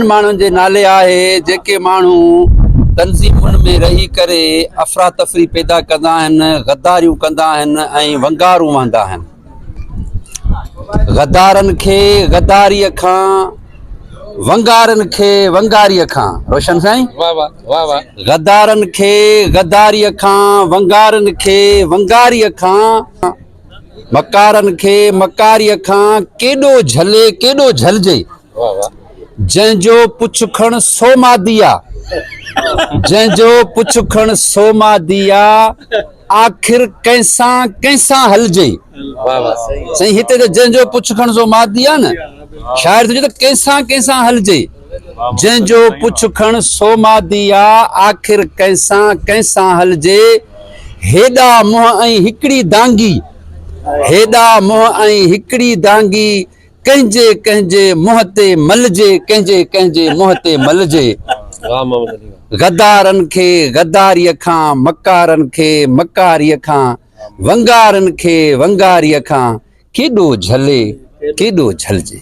माण्हुनि जे नाले आहे जेके माण्हू तंज़ीमुनि में रही करे अफ़रा तफ़री पैदा कंदा आहिनि, गद्दारियूं कंदा आहिनि ऐं वंगारूं वहंदा आहिनि। गद्दारनि खे गद्दारीअ खां, वंगारनि खे वंगारीअ खां, रोशन साईं, वाह वाह वाह वाह, गद्दारनि खे गद्दारीअ खां, वंगारनि खे वंगारीअ खां, मकारनि खे मकारीअ खां केॾो झले केॾो झलिजे। वाह वाह, जंहिंजो पुछ खण सो मादी आ, जंहिंजो पुछ खण सो मादी आ, आख़िर कंहिंसां कंहिंसां हलजे। वाह वाह, साईं हिते त जंहिंजो पुछ खण सो मादी आ न, शाइर तुंहिंजो त कंहिंसां कंहिंसां हलजे। जंहिंजो पुछ खण सो मादी आ, आख़िर कंहिंसां कंहिंसां हलजे। हेॾा मुंहं ऐं हिकिड़ी दांगी, हेॾा मुंहं ऐं हिकिड़ी दांगी, कंहिंजे कंहिंजे मुंहं ते मलजे, कंहिंजे कंहिंजे मुंहं ते मलजे। वाह मोहम्मद अली वाह। गद्दारनि खे गद्दारीअ खां, मकारनि खे मकारीअ खां, वंगारनि खे वंगारीअ खां केॾो झले केॾो झलिजे।